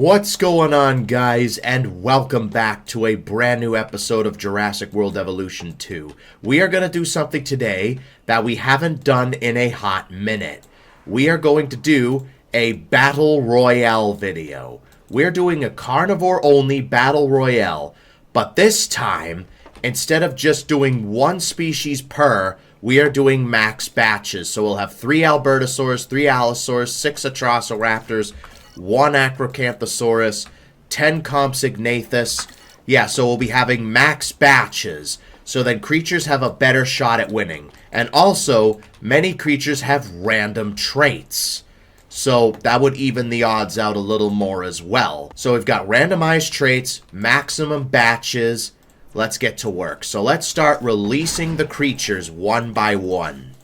What's going on, guys, and welcome back to a brand new episode of Jurassic World Evolution 2. We are going to do something today that we haven't done in a hot minute. We are going to do a Battle Royale video. We're doing a carnivore-only Battle Royale, but this time, instead of just doing one species per, we are doing max batches. So we'll have 3 Albertosaurs, 3 Allosaurs, 6 Atrociraptors, 1 Acrocanthosaurus, 10 Compsognathus. Yeah, so we'll be having max batches, so then creatures have a better shot at winning. And also, many creatures have random traits, so that would even the odds out a little more as well. So we've got randomized traits, maximum batches. Let's get to work. So let's start releasing the creatures one by one.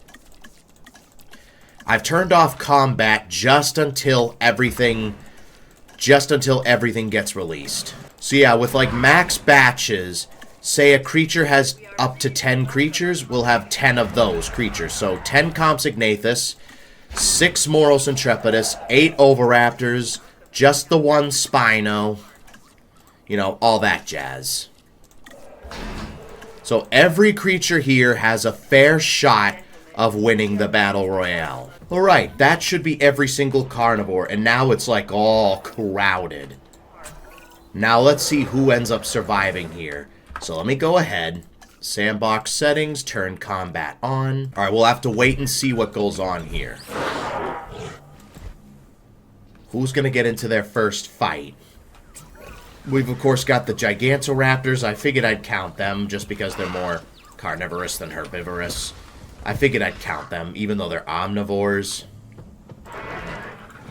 I've turned off combat just until everything gets released. So yeah, with like max batches, say a creature has up to 10 creatures, we'll have 10 of those creatures. So 10 Compsognathus, 6 Moros Intrepidus, 8 Oviraptors, just the 1 Spino, you know, all that jazz. So every creature here has a fair shot of winning the Battle Royale. Alright, that should be every single carnivore, and now it's like all crowded. Now let's see who ends up surviving here. So let me go ahead, sandbox settings, turn combat on. Alright, we'll have to wait and see what goes on here. Who's gonna get into their first fight? We've of course got the Gigantoraptors. I figured I'd count them just because they're more carnivorous than herbivorous. I figured I'd count them, even though they're omnivores.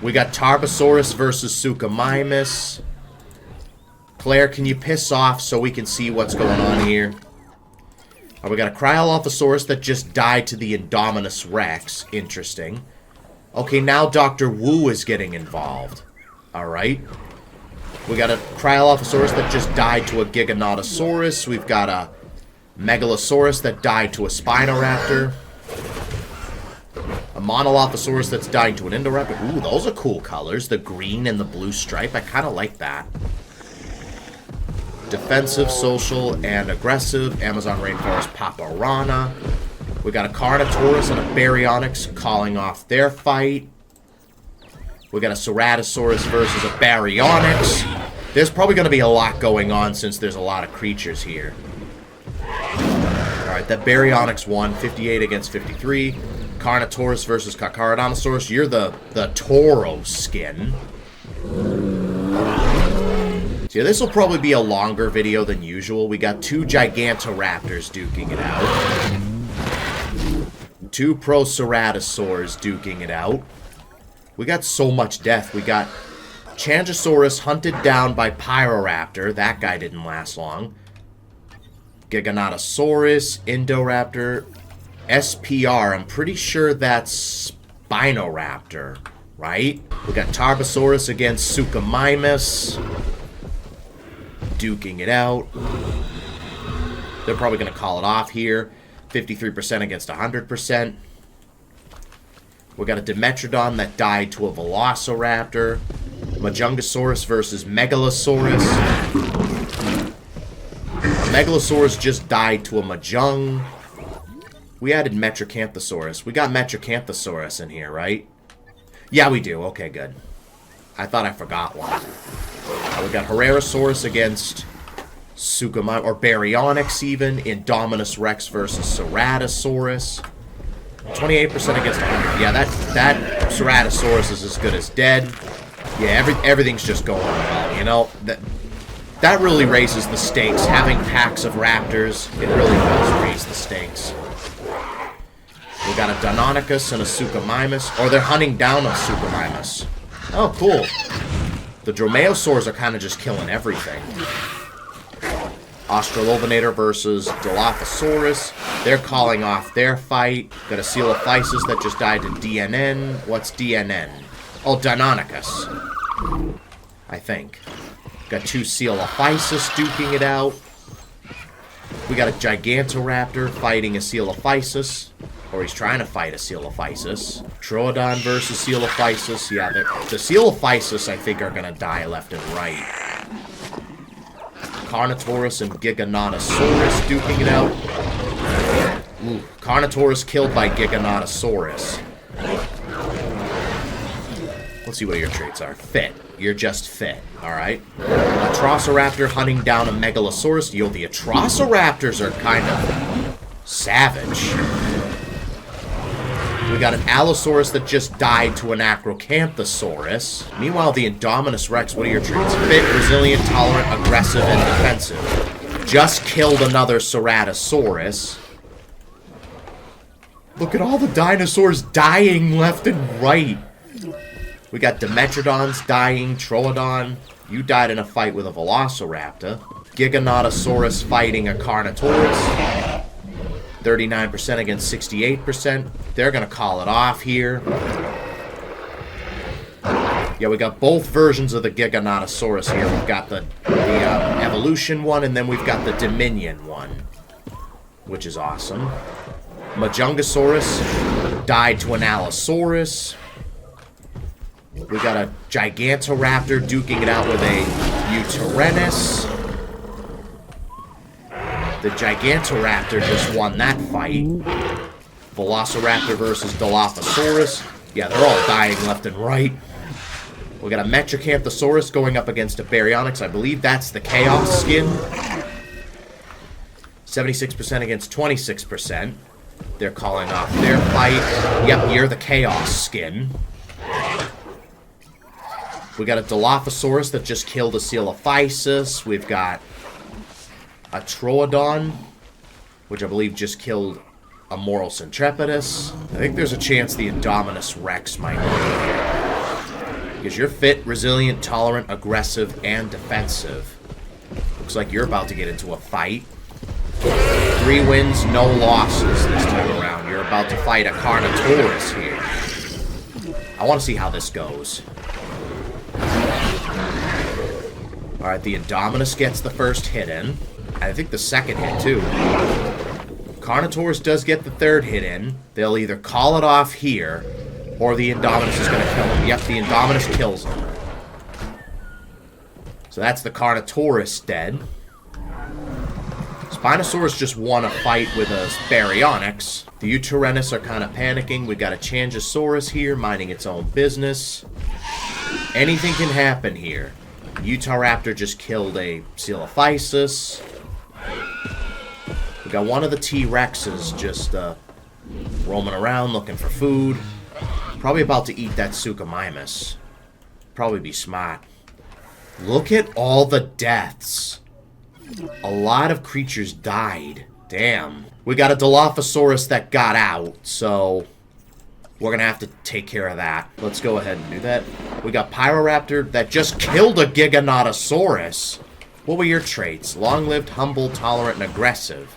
We got Tarbosaurus versus Suchomimus. Claire, can you piss off so we can see what's going on here? Oh, we got a Cryolophosaurus that just died to the Indominus Rex. Interesting. Okay, now Dr. Wu is getting involved. Alright. We got a Cryolophosaurus that just died to a Giganotosaurus. We've got a Megalosaurus that died to a Spinoraptor. A Monolophosaurus that's dying to an Indoraptor. Ooh, those are cool colors. The green and the blue stripe. I kind of like that. Defensive, social, and aggressive. Amazon Rainforest Paparana. We got a Carnotaurus and a Baryonyx calling off their fight. We got a Ceratosaurus versus a Baryonyx. There's probably going to be a lot going on since there's a lot of creatures here. Alright, that Baryonyx won, 58 against 53. Carnotaurus versus Carcharodontosaurus. You're the Toro skin. So yeah, this will probably be a longer video than usual. We got 2 Gigantoraptors duking it out. 2 Proceratosaurs duking it out. We got so much death. We got Changosaurus hunted down by Pyroraptor. That guy didn't last long. Giganotosaurus, Indoraptor, SPR. I'm pretty sure that's Spinoraptor, right? We got Tarbosaurus against Suchomimus. Duking it out. They're probably going to call it off here. 53% against 100%. We got a Dimetrodon that died to a Velociraptor. Majungasaurus versus Megalosaurus. Megalosaurus just died to a Majung. We added Metracanthosaurus. We got Metracanthosaurus in here, right? Yeah, we do. Okay, good. I thought I forgot one. We got Herrerasaurus against Suchomimus, or Baryonyx even. Indominus Rex versus Ceratosaurus. 28% against 100. Yeah, that Ceratosaurus is as good as dead. Yeah, everything's just going well, you know? That really raises the stakes. Having packs of raptors, it really does raise the stakes. We got a Deinonychus and a Suchomimus. Or they're hunting down a Suchomimus. Oh, cool. The Dromaeosaurs are kind of just killing everything. Australopithecus versus Dilophosaurus. They're calling off their fight. Got a Coelophysis that just died to DNN. What's DNN? Oh, Deinonychus. I think. Got 2 Coelophysis duking it out. We got a Gigantoraptor fighting a Coelophysis. Or he's trying to fight a Coelophysis. Troodon versus Coelophysis. Yeah, the Coelophysis, I think, are going to die left and right. Carnotaurus and Giganotosaurus duking it out. Ooh, Carnotaurus killed by Giganotosaurus. Let's see what your traits are. Fit. You're just fit. Alright. Atrociraptor hunting down a Megalosaurus. Yo, the Atrociraptors are kind of savage. We got an Allosaurus that just died to an Acrocanthosaurus. Meanwhile, the Indominus Rex, what are your traits? Fit, resilient, tolerant, aggressive, and defensive. Just killed another Ceratosaurus. Look at all the dinosaurs dying left and right. We got Dimetrodons dying, Troodon. You died in a fight with a Velociraptor. Giganotosaurus fighting a Carnotaurus. 39% against 68%. They're going to call it off here. Yeah, we got both versions of the Giganotosaurus here. We've got the Evolution one, and then we've got the Dominion one, which is awesome. Majungasaurus died to an Allosaurus. We got a Gigantoraptor duking it out with a Utyrannus. The Gigantoraptor just won that fight. Velociraptor versus Dilophosaurus. Yeah, they're all dying left and right. We got a Metracanthosaurus going up against a Baryonyx. I believe that's the Chaos skin. 76% against 26%. They're calling off their fight. Yep, you're the Chaos skin. We got a Dilophosaurus that just killed a Coelophysis. We've got a Troodon, which I believe just killed a Morocentrepidus. I think there's a chance the Indominus Rex might win here. Because you're fit, resilient, tolerant, aggressive, and defensive. Looks like you're about to get into a fight. 3 wins, no losses this time around. You're about to fight a Carnotaurus here. I want to see how this goes. Alright, the Indominus gets the first hit in. I think the second hit, too. Carnotaurus does get the third hit in. They'll either call it off here, or the Indominus is going to kill him. Yep, the Indominus kills him. So that's the Carnotaurus dead. Spinosaurus just won a fight with a Baryonyx. The Utyrannus are kind of panicking. We got a Changosaurus here, minding its own business. Anything can happen here. Utahraptor just killed a Coelophysis. We got one of the T-Rexes just roaming around looking for food. Probably about to eat that Suchomimus. Probably be smart. Look at all the deaths. A lot of creatures died. Damn. We got a Dilophosaurus that got out, so we're going to have to take care of that. Let's go ahead and do that. We got Pyroraptor that just killed a Giganotosaurus. What were your traits? Long-lived, humble, tolerant, and aggressive.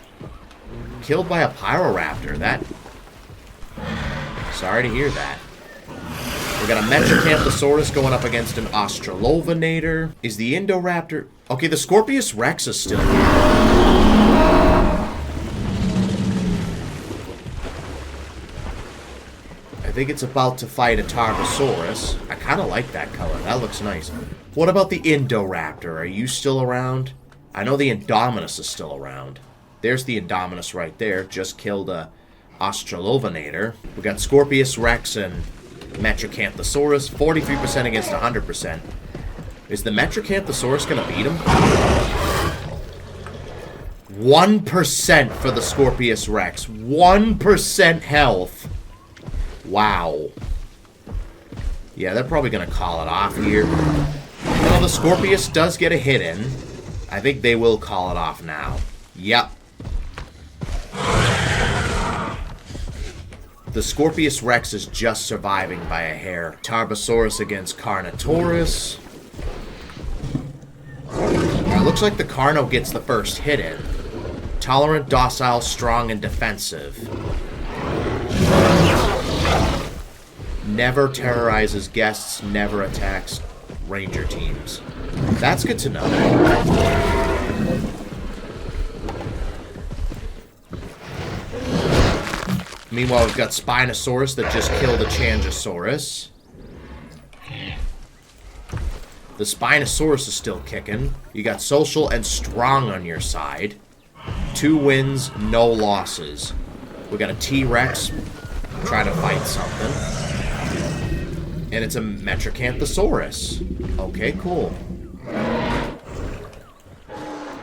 Killed by a Pyroraptor. That... Sorry to hear that. We got a Metracanthosaurus going up against an Australovenator. Is the Indoraptor... Okay, the Scorpius Rex is still here. I think it's about to fight a Tarbosaurus. I kind of like that color. That looks nice. What about the Indoraptor? Are you still around? I know the Indominus is still around. There's the Indominus right there. Just killed a Australovenator. We got Scorpius Rex and Metracanthosaurus. 43% against 100%. Is the Metracanthosaurus going to beat him? 1% for the Scorpius Rex. 1% health. Wow. Yeah, they're probably going to call it off here. Well, the Scorpius does get a hit in. I think they will call it off now. Yep. The Scorpius Rex is just surviving by a hair. Tarbosaurus against Carnotaurus. It looks like the Carno gets the first hit in. Tolerant, docile, strong, and defensive. Never terrorizes guests, never attacks ranger teams. That's good to know. Meanwhile, we've got Spinosaurus that just killed a Changosaurus. The Spinosaurus is still kicking. You got Social and Strong on your side. 2 wins, no losses. We got a T-Rex trying to fight something. And it's a Metracanthosaurus. Okay, cool.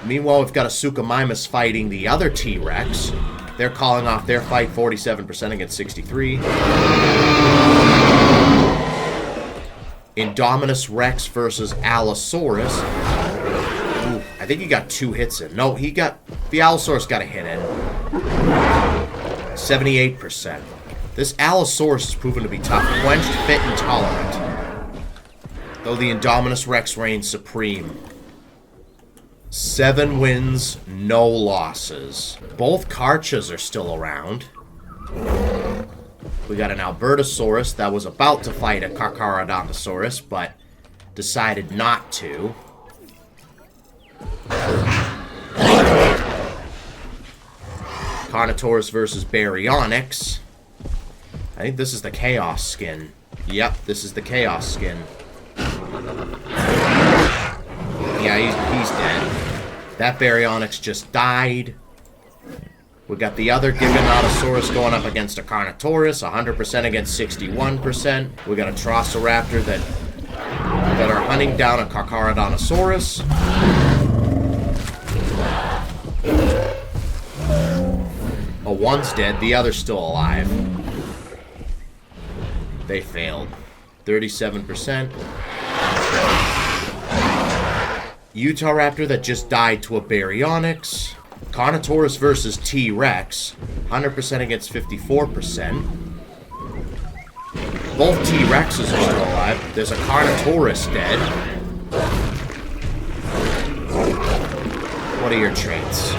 Meanwhile, we've got a Suchomimus fighting the other T-Rex. They're calling off their fight, 47% against 63. Indominus Rex versus Allosaurus. Ooh, I think he got 2 hits in. No, the Allosaurus got a hit in. 78%. This Allosaurus is proven to be tough. Quenched, fit, and tolerant. Though the Indominus Rex reigns supreme. 7 wins, no losses. Both Karchas are still around. We got an Albertosaurus that was about to fight a Carcharodontosaurus, but decided not to. Carnotaurus versus Baryonyx. I think this is the Chaos skin. Yep, this is the Chaos skin. Yeah, he's dead. That Baryonyx just died. We got the other Giganotosaurus going up against a Carnotaurus, 100% against 61%. We got a Troceraptor that are hunting down a Carcharodontosaurus. One's dead, the other's still alive. They failed. 37%. Utahraptor that just died to a Baryonyx. Carnotaurus versus T-Rex. 100% against 54%. Both T-Rexes are still alive. There's a Carnotaurus dead. What are your traits?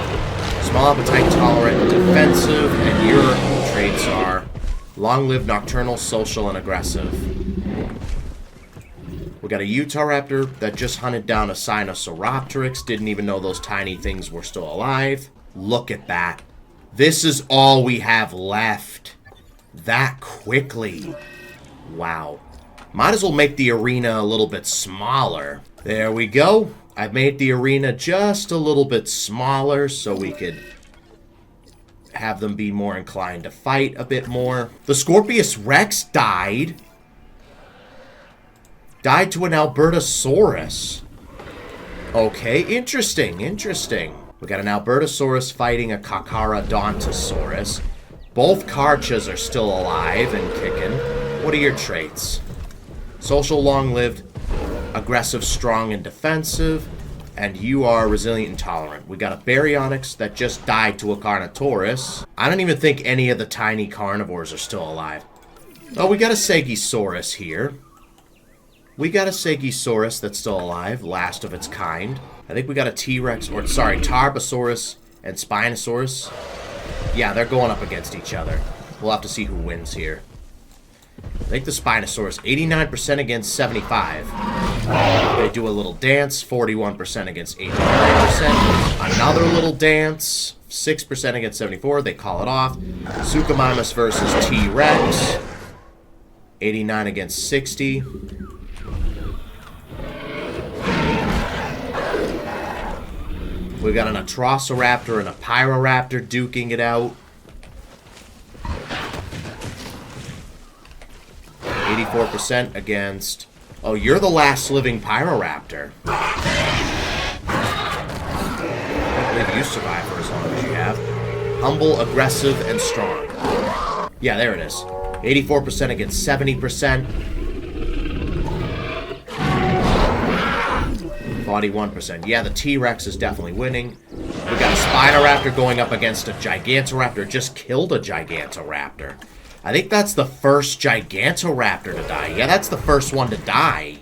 Small appetite, tolerant, defensive, and your traits are long-lived, nocturnal, social, and aggressive. We got a Utahraptor that just hunted down a Sinosauropteryx. Didn't even know those tiny things were still alive. Look at that. This is all we have left. That quickly. Wow. Might as well make the arena a little bit smaller. There we go. I've made the arena just a little bit smaller so we could have them be more inclined to fight a bit more. The Scorpius Rex died. Died to an Albertosaurus. Okay, interesting, interesting. We got an Albertosaurus fighting a Carcharodontosaurus. Both Karchas are still alive and kicking. What are your traits? Social, long-lived, aggressive, strong, and defensive. And you are resilient and tolerant. We got a Baryonyx that just died to a Carnotaurus. I don't even think any of the tiny carnivores are still alive. Oh, we got a Segisaurus here. We got a Segisaurus that's still alive, last of its kind. I think we got a T-Rex, or sorry, Tarbosaurus and Spinosaurus. Yeah, they're going up against each other. We'll have to see who wins here. I think the Spinosaurus, 89% against 75. They do a little dance, 41% against 89%. Another little dance, 6% against 74. They call it off. Suchomimus versus T-Rex, 89 against 60. We got an Atrociraptor and a Pyroraptor duking it out. 84% against... Oh, you're the last living Pyroraptor. I believe you survive for as long as you have. Humble, aggressive, and strong. Yeah, there it is. 84% against 70%. 41%. Yeah, the T-Rex is definitely winning. We got a Spinoraptor going up against a Gigantoraptor. Just killed a Gigantoraptor. I think that's the first Gigantoraptor to die. Yeah, that's the first one to die.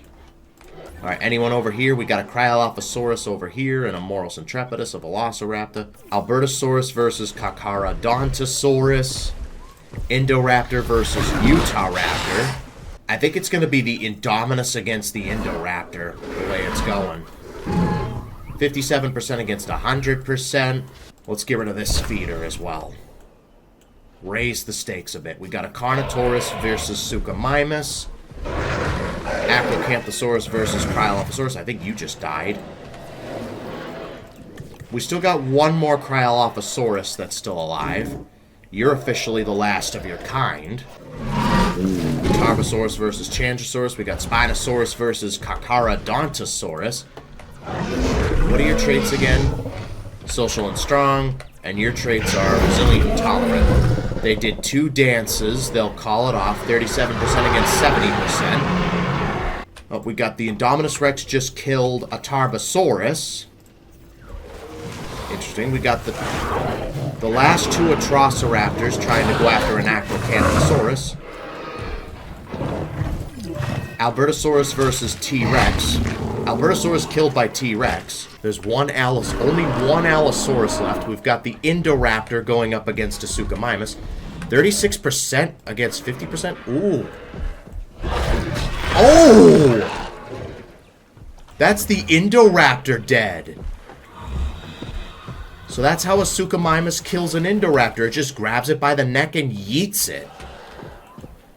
Alright, anyone over here? We got a Cryolophosaurus over here and a Moros intrepidus, a Velociraptor. Albertosaurus versus Carcharodontosaurus. Indoraptor versus Utahraptor. I think it's going to be the Indominus against the Indoraptor, the way it's going. 57% against 100%. Let's get rid of this feeder as well. raise the stakes a bit. We got a Carnotaurus versus Suchomimus. Acrocanthosaurus versus Cryolophosaurus. I think you just died. We still got one more Cryolophosaurus that's still alive. You're officially the last of your kind. Tarbosaurus versus Changosaurus. We got Spinosaurus versus Carcharodontosaurus. What are your traits again? Social and strong. And your traits are resilient and tolerant. They did 2 dances. They'll call it off. 37% against 70%. Oh, we got the Indominus Rex just killed a Tarbosaurus. Interesting. We got the last 2 Atrociraptors trying to go after an Acrocanthosaurus. Albertosaurus versus T-Rex. Albertosaurus killed by T-Rex. There's only one Allosaurus left. We've got the Indoraptor going up against a Suchomimus. 36% against 50%? Ooh. Oh! That's the Indoraptor dead. So that's how a Suchomimus kills an Indoraptor. It just grabs it by the neck and yeets it.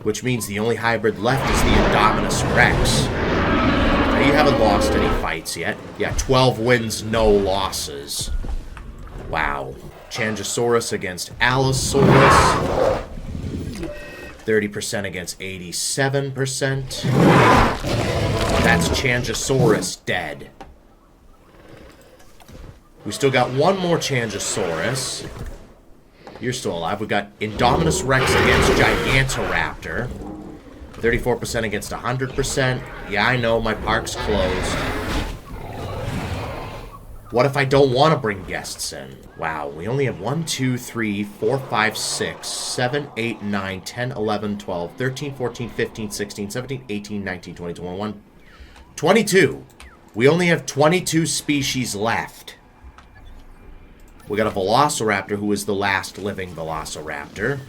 Which means the only hybrid left is the Indominus Rex. Now, you haven't lost any fights yet. Yeah, 12 wins, no losses. Wow. Changosaurus against Allosaurus. 30% against 87%. That's Changosaurus dead. We still got one more Changosaurus. You're still alive. We got Indominus Rex against Gigantoraptor. 34% against 100%. Yeah, I know, my park's closed. What if I don't want to bring guests in? Wow, we only have 1, 2, 3, 4, 5, 6, 7, 8, 9, 10, 11, 12, 13, 14, 15, 16, 17, 18, 19, 20, 21, 22. We only have 22 species left. We got a Velociraptor, who is the last living Velociraptor.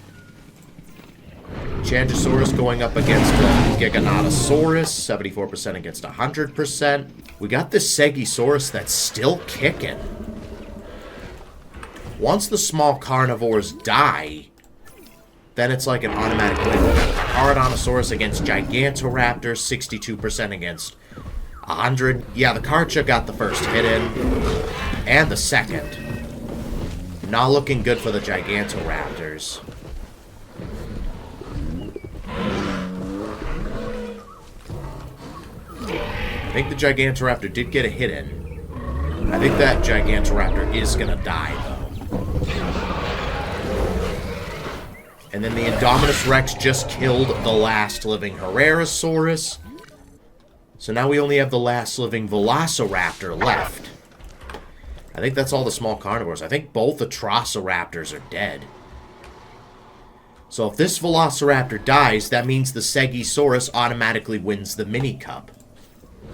Changosaurus going up against Giganotosaurus, 74% against 100%. We got this Stegosaurus that's still kicking. Once the small carnivores die, then it's like an automatic win. We got Carcharodontosaurus against Gigantoraptor, 62% against 100. Yeah, the Carcha got the first hit in, and the second. Not looking good for the Gigantoraptors. I think the Gigantoraptor did get a hit in. I think that Gigantoraptor is going to die, though. And then the Indominus Rex just killed the last living Herrerasaurus. So now we only have the last living Velociraptor left. I think that's all the small carnivores. I think both Atrociraptors are dead. So if this Velociraptor dies, that means the Stegosaurus automatically wins the Mini Cup.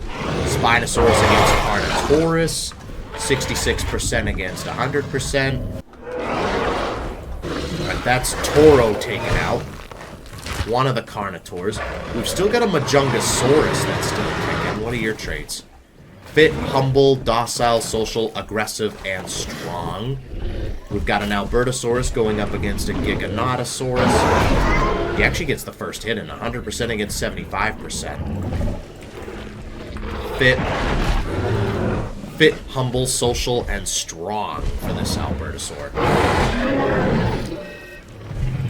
Spinosaurus against Carnotaurus. 66% against 100%. Alright, that's Toro taken out. One of the Carnotaurs. We've still got a Majungasaurus that's still kicking. What are your traits? Fit, humble, docile, social, aggressive, and strong. We've got an Albertosaurus going up against a Giganotosaurus. He actually gets the first hit in, 100% against 75%. Fit, humble, social, and strong for this Albertosaur.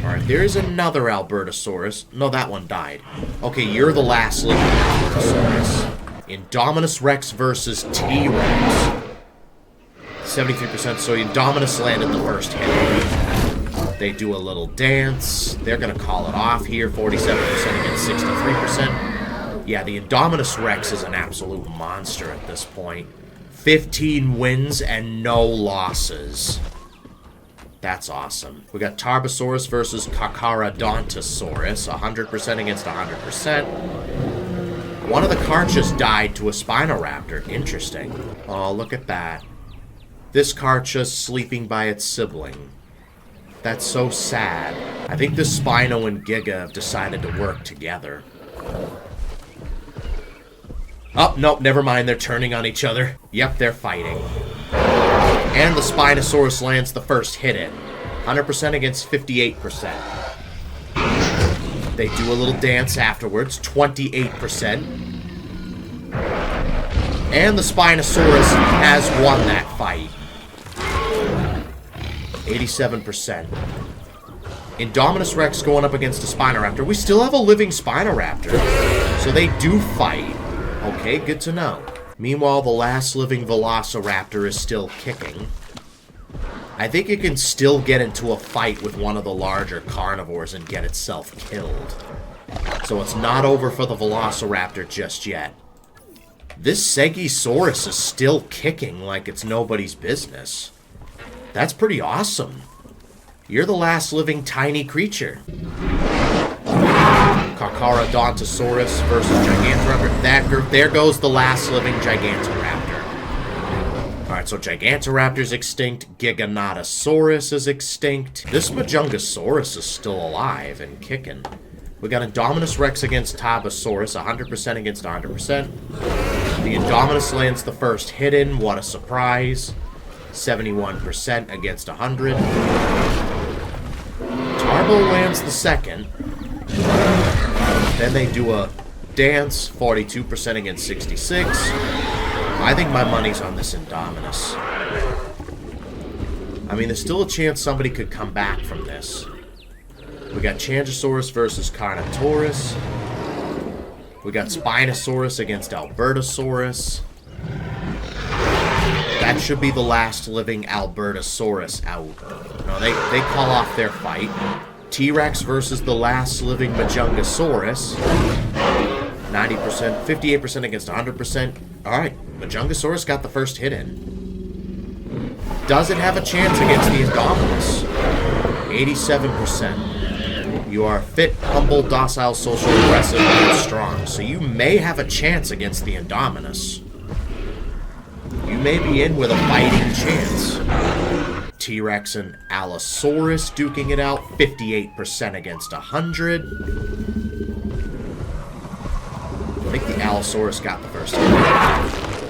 Alright, there's another Albertosaurus. No, that one died. Okay, you're the last living Albertosaurus. Indominus Rex versus T-Rex. 73%, so Indominus landed the first hit. They do a little dance. They're going to call it off here. 47% against 63%. Yeah, the Indominus Rex is an absolute monster at this point. 15 wins and no losses. That's awesome. We got Tarbosaurus versus Carcharodontosaurus. 100% against 100%. One of the Carchas died to a Spinoraptor. Interesting. Oh, look at that. This Carcha's sleeping by its sibling. That's so sad. I think this Spino and Giga have decided to work together. Oh, nope, never mind. They're turning on each other. Yep, they're fighting. And the Spinosaurus lands the first hit in. 100% against 58%. They do a little dance afterwards, 28%. And the Spinosaurus has won that fight. 87%. Indominus Rex going up against a Spinoraptor. We still have a living Spinoraptor, so they do fight. Okay, good to know. Meanwhile, the last living Velociraptor is still kicking. I think it can still get into a fight with one of the larger carnivores and get itself killed. So it's not over for the Velociraptor just yet. This Stegosaurus is still kicking like it's nobody's business. That's pretty awesome. You're the last living tiny creature. Carcharodontosaurus versus Gigantoraptor. There goes the last living Gigantoraptor. Alright, so Gigantoraptor's extinct. Giganotosaurus is extinct. This Majungasaurus is still alive and kicking. We got Indominus Rex against Tarbosaurus, 100% against 100%. The Indominus lands the first hit in. What a surprise. 71% against 100. Tarbo lands the second. Then they do a dance, 42% against 66. I think my money's on this Indominus. I mean, there's still a chance somebody could come back from this. We got Changosaurus versus Carnotaurus. We got Spinosaurus against Albertosaurus. That should be the last living Albertosaurus out. No, they call off their fight. T-Rex versus the last living Majungasaurus. 90%, 58% against 100%. Alright, Majungasaurus got the first hit in. Does it have a chance against the Indominus? 87%. You are fit, humble, docile, social, aggressive, and strong. So you may have a chance against the Indominus. You may be in with a fighting chance. T-Rex and Allosaurus duking it out. 58% against 100. I think the Allosaurus got the first hit.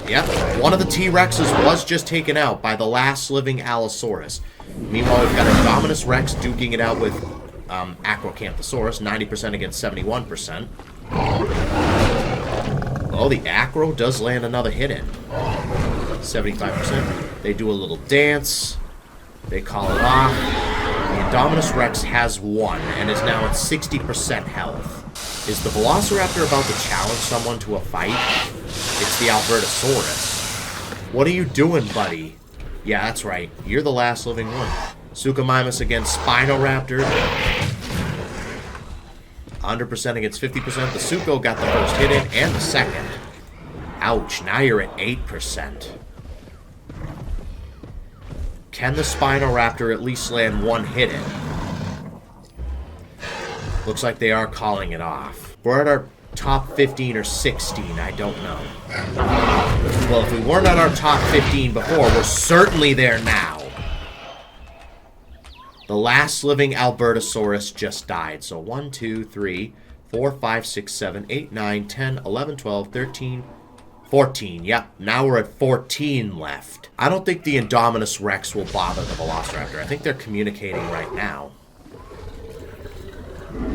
Yep, one of the T-Rexes was just taken out by the last living Allosaurus. Meanwhile, we've got Indominus Rex duking it out with Acrocanthosaurus, 90% against 71%. Oh, the Acro does land another hit in. 75%. They do a little dance. They call it off. The Indominus Rex has won and is now at 60% health. Is the Velociraptor about to challenge someone to a fight? It's the Albertosaurus. What are you doing, buddy? Yeah, that's right. You're the last living one. Suchomimus against Spinoraptor. 100% against 50%. The Sucho got the first hit in and the second. Ouch, now you're at 8%. Can the Spinoraptor at least land one hit in? Looks like they are calling it off. We're at our top 15 or 16, I don't know. Well, if we weren't at our top 15 before, we're certainly there now. The last living Albertosaurus just died. So 1, 2, 3, 4, 5, 6, 7, 8, 9, 10, 11, 12, 13, 14. Yep, now we're at 14 left. I don't think the Indominus Rex will bother the Velociraptor. I think they're communicating right now.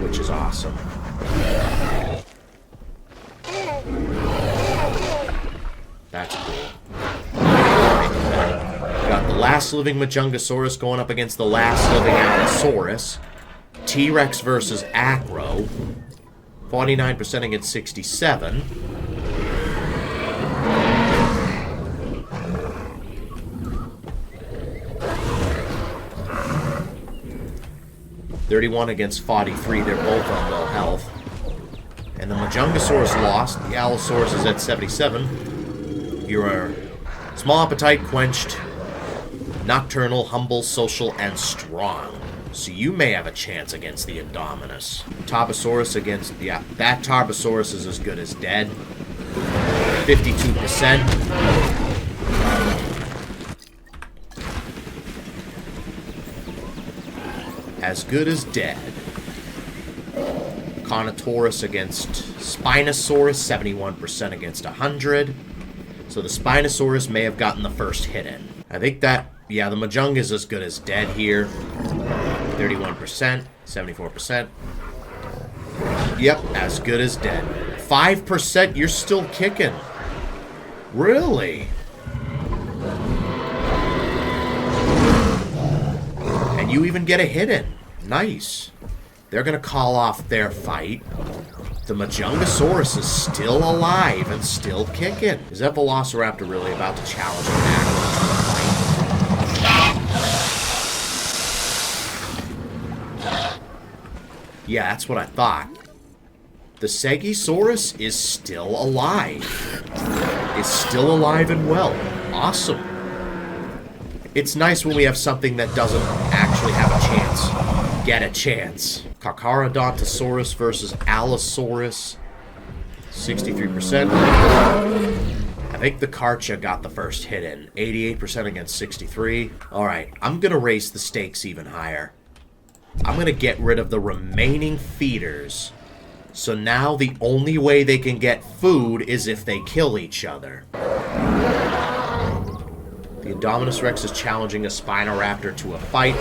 Which is awesome. That's cool. Got the last living Majungasaurus going up against the last living Allosaurus. T-Rex versus Acro. 49% against 67. (31 against 43). They're both on low health. And the Majungasaurus lost. The Allosaurus is at 77. You're small appetite, quenched, nocturnal, humble, social, and strong. So you may have a chance against the Indominus. Tarbosaurus against... Yeah, that Tarbosaurus is as good as dead. 52%. As good as dead. Carnotaurus against Spinosaurus, 71% against 100. So the Spinosaurus may have gotten the first hit in. I think that, yeah, the Majunga is as good as dead here. 31%, 74%. Yep, as good as dead. 5%, you're still kicking. Really? And you even get a hit in. Nice. They're going to call off their fight. The Majungasaurus is still alive and still kicking. Is that Velociraptor really about to challenge him back to a fight? Yeah, that's what I thought. The Stegosaurus is still alive. It's still alive and well. Awesome. It's nice when we have something that doesn't actually have a chance. Get a chance. Carcharodontosaurus versus Allosaurus. 63%. I think the Karcha got the first hit in. 88% against 63. Alright, I'm going to raise the stakes even higher. I'm going to get rid of the remaining feeders. So now the only way they can get food is if they kill each other. The Indominus Rex is challenging a Spinoraptor to a fight.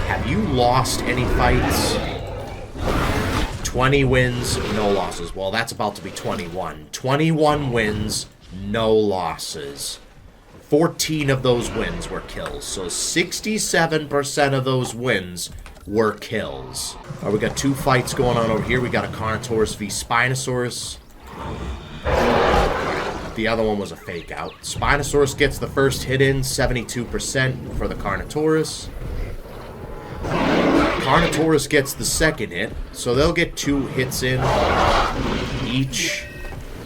Have you lost any fights? 20 wins, no losses. Well, that's about to be 21. 21 wins, no losses. 14 of those wins were kills. So 67% of those wins were kills. All right, we got two fights going on over here. We got a Carnotaurus v Spinosaurus. The other one was a fake out. Spinosaurus gets the first hit in, 72% for the Carnotaurus. Carnotaurus gets the second hit, so they'll get 2 hits in each.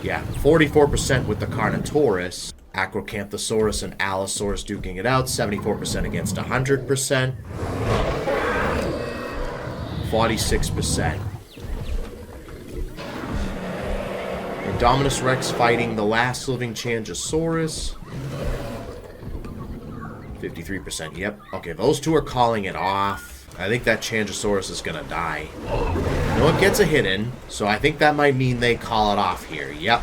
Yeah, 44% with the Carnotaurus. Acrocanthosaurus and Allosaurus duking it out, 74% against 100%. 46%. Indominus Rex fighting the last living Changosaurus. 53%, yep. Okay, those two are calling it off. I think that Changosaurus is going to die. No one gets a hit in, so I think that might mean they call it off here. Yep.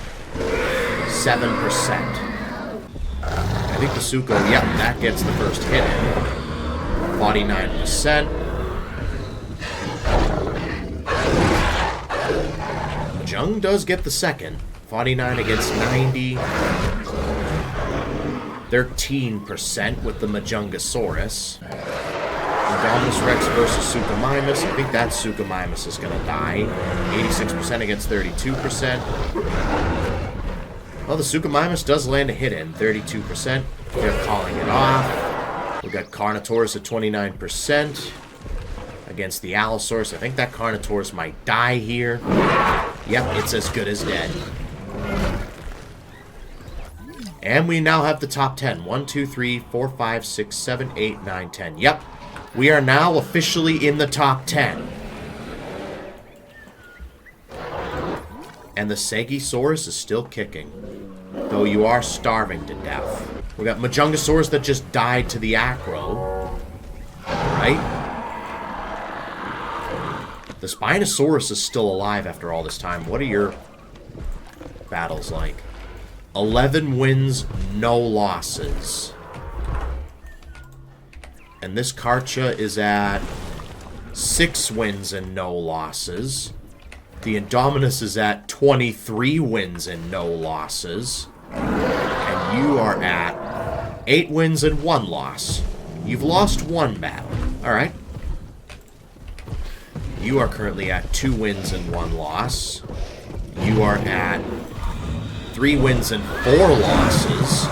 7%. I think the Suko, yep, that gets the first hit in. 49%. Majung does get the second. 49 against 90. 13% with the Majungasaurus. Indominus Rex versus Suchomimus. I think that Suchomimus is going to die. 86% against 32%. Well, the Suchomimus does land a hit in. 32%. They're calling it off. We got Carnotaurus at 29% against the Allosaurus. I think that Carnotaurus might die here. Yep, it's as good as dead. And we now have the top 10. 1, 2, 3, 4, 5, 6, 7, 8, 9, 10. Yep. We are now officially in the top 10. And the Stegosaurus is still kicking. Though you are starving to death. We got Majungasaurus that just died to the Acro. Right? The Spinosaurus is still alive after all this time. What are your battles like? 11 wins, no losses. And this Karcha is at 6 wins and no losses. The Indominus is at 23 wins and no losses. And you are at 8 wins and 1 loss. You've lost 1 battle. Alright. You are currently at 2 wins and 1 loss. You are at 3 wins and 4 losses.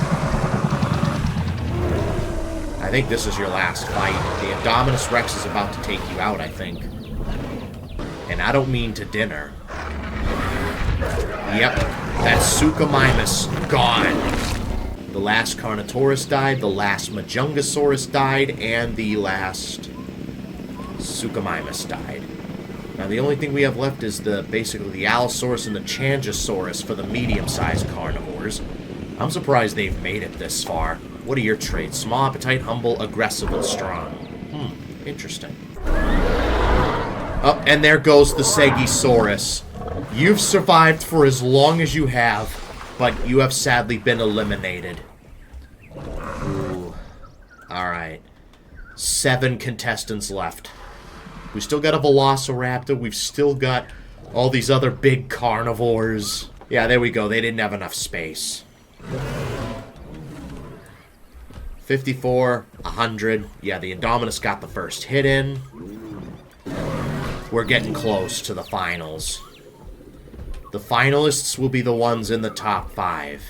I think this is your last fight. The Indominus Rex is about to take you out, I think. And I don't mean to dinner. Yep, that's Suchomimus gone. The last Carnotaurus died, the last Majungasaurus died, and the last Suchomimus died. Now the only thing we have left is basically the Allosaurus and the Changosaurus for the medium-sized carnivores. I'm surprised they've made it this far. What are your traits? Small appetite, humble, aggressive, and strong. Interesting. Oh, and there goes the Stegosaurus. You've survived for as long as you have, but you have sadly been eliminated. Ooh. Alright. 7 contestants left. We still got a Velociraptor. We've still got all these other big carnivores. Yeah, there we go. They didn't have enough space. 54, 100. Yeah, the Indominus got the first hit in. We're getting close to the finals. The finalists will be the ones in the top 5.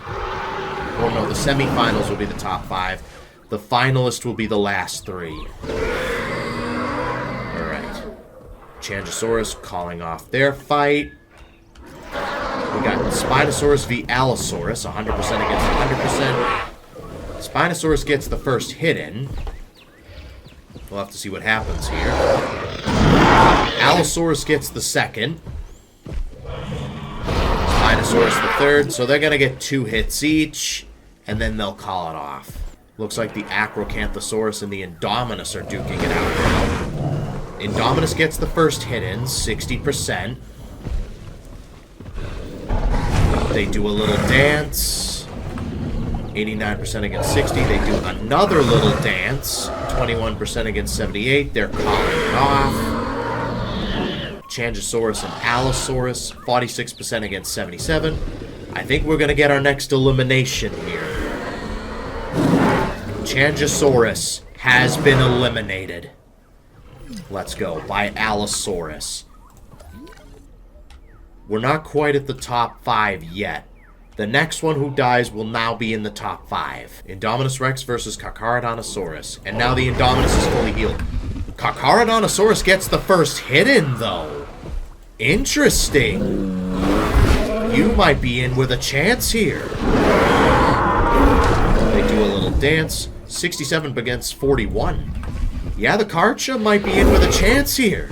Or no, the semifinals will be the top 5. The finalist will be the last 3. Alright. Changosaurus calling off their fight. We got Spinosaurus v. Allosaurus, 100% against 100%. Spinosaurus gets the first hit in. We'll have to see what happens here. Allosaurus gets the second. Spinosaurus the third. So they're going to get 2 hits each. And then they'll call it off. Looks like the Acrocanthosaurus and the Indominus are duking it out now. Indominus gets the first hit in, 60%. They do a little dance. 89% against 60. They do another little dance. 21% against 78. They're calling it off. Changosaurus and Allosaurus, 46% against 77. I think we're going to get our next elimination here. Changosaurus has been eliminated. Let's go. By Allosaurus. We're not quite at the top 5 yet. The next one who dies will now be in the top 5. Indominus Rex versus Carcharodontosaurus. And now the Indominus is fully healed. Carcharodontosaurus gets the first hit in, though. Interesting. You might be in with a chance here. They do a little dance. 67 against 41. Yeah, the Karcha might be in with a chance here.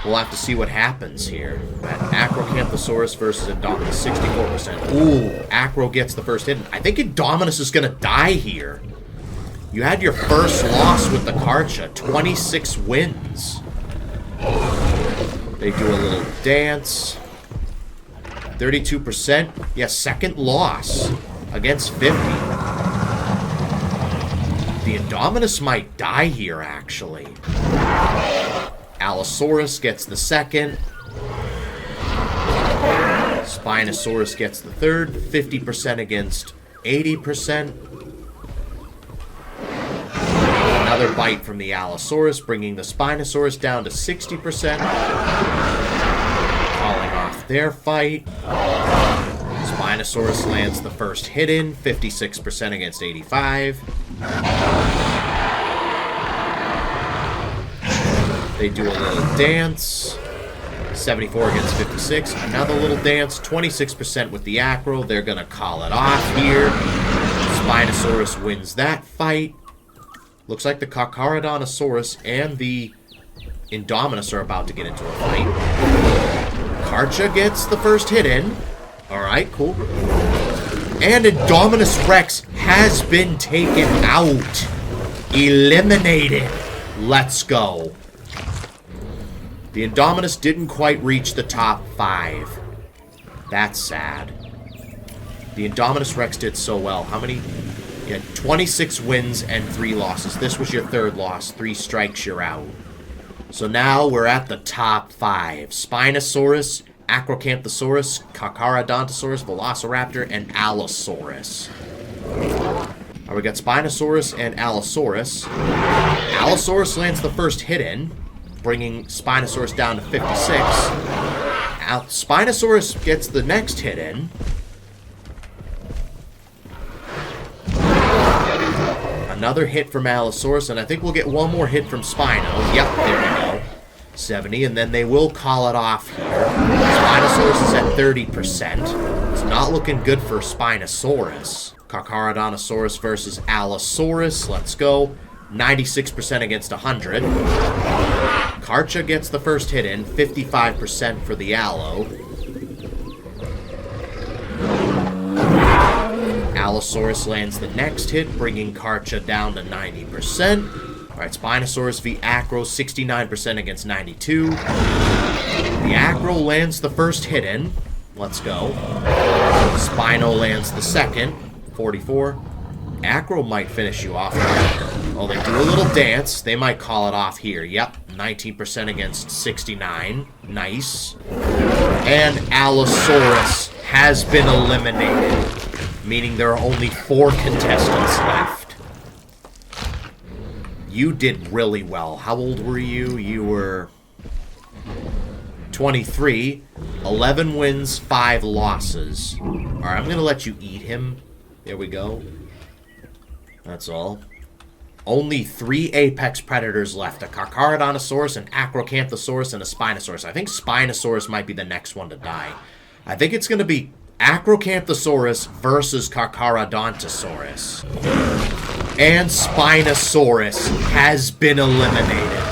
We'll have to see what happens here. Acrocanthosaurus versus Indominus, 64%. Ooh, Acro gets the first hit. I think Indominus is going to die here. You had your first loss with the Karcha, 26 wins. They do a little dance. 32%. Yeah, second loss against 50. The Indominus might die here, actually. Allosaurus gets the second. Spinosaurus gets the third. 50% against 80%. Another bite from the Allosaurus, bringing the Spinosaurus down to 60%. Calling off their fight. Spinosaurus lands the first hit in, 56% against 85. They do a little dance. 74 against 56. Another little dance. 26% with the Acro. They're going to call it off here. Spinosaurus wins that fight. Looks like the Carcharodontosaurus and the Indominus are about to get into a fight. Karcha gets the first hit in. Alright, cool. And Indominus Rex has been taken out. Eliminated. Let's go. The Indominus didn't quite reach the top 5. That's sad. The Indominus Rex did so well. How many? You had 26 wins and 3 losses. This was your third loss. 3 strikes, you're out. So now we're at the top 5. Spinosaurus, Acrocanthosaurus, Carcharodontosaurus, Velociraptor, and Allosaurus. Alright, we got Spinosaurus and Allosaurus. Allosaurus lands the first hit in, bringing Spinosaurus down to 56. Spinosaurus gets the next hit in. Another hit from Allosaurus, and I think we'll get one more hit from Spino. Yep, there we go. 70, and then they will call it off here. Spinosaurus is at 30%. It's not looking good for Spinosaurus. Carcharodontosaurus versus Allosaurus. Let's go. 96% against 100. Karcha gets the first hit in. 55% for the Allo. Allosaurus lands the next hit, bringing Karcha down to 90%. Alright, Spinosaurus v. Acro, 69% against 92. The Acro lands the first hit in. Let's go. Spino lands the second, 44. Acro might finish you off. Oh, they do a little dance. They might call it off here. Yep, 19% against 69. Nice. And Allosaurus has been eliminated, meaning there are only 4 contestants left. You did really well. How old were you? You were 23. 11 wins, 5 losses. Alright, I'm going to let you eat him. There we go. That's all. Only 3 apex predators left. A Carcharodontosaurus, an Acrocanthosaurus, and a Spinosaurus. I think Spinosaurus might be the next one to die. I think it's going to be Acrocanthosaurus versus Carcharodontosaurus. And Spinosaurus has been eliminated,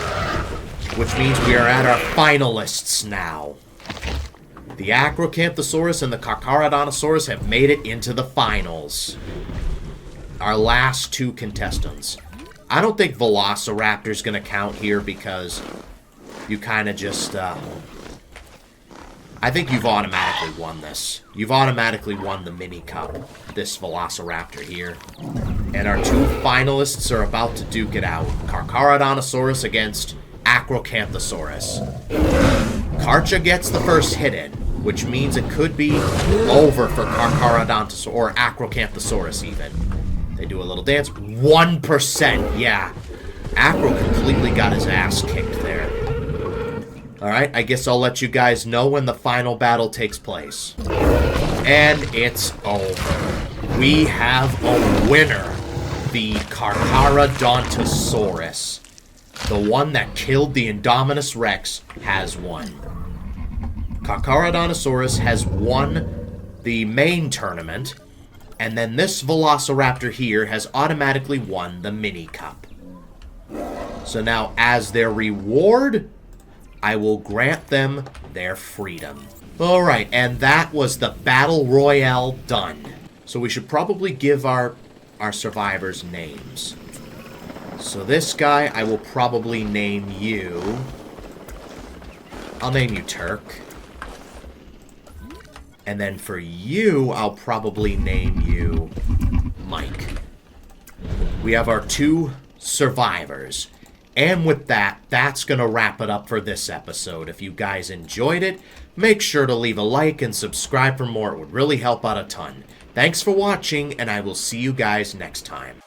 which means we are at our finalists now. The Acrocanthosaurus and the Carcharodontosaurus have made it into the finals. Our last 2 contestants. I don't think Velociraptor's going to count here because you kind of just... I think you've automatically won this. You've automatically won the mini cup, this Velociraptor here. And our 2 finalists are about to duke it out. Carcharodontosaurus against Acrocanthosaurus. Karcha gets the first hit in, which means it could be over for Carcharodontosaurus, or Acrocanthosaurus even. They do a little dance. 1%, yeah. Acro completely got his ass kicked there. Alright, I guess I'll let you guys know when the final battle takes place. And it's over. We have a winner. The Carcharodontosaurus. The one that killed the Indominus Rex has won. Carcharodontosaurus has won the main tournament, and then this Velociraptor here has automatically won the mini cup. So now, as their reward, I will grant them their freedom. Alright, and that was the Battle Royale done. So we should probably give our survivors names. So this guy, I will probably name you... I'll name you Turk. And then for you, I'll probably name you Mike. We have our 2 survivors. And with that, that's going to wrap it up for this episode. If you guys enjoyed it, make sure to leave a like and subscribe for more. It would really help out a ton. Thanks for watching, and I will see you guys next time.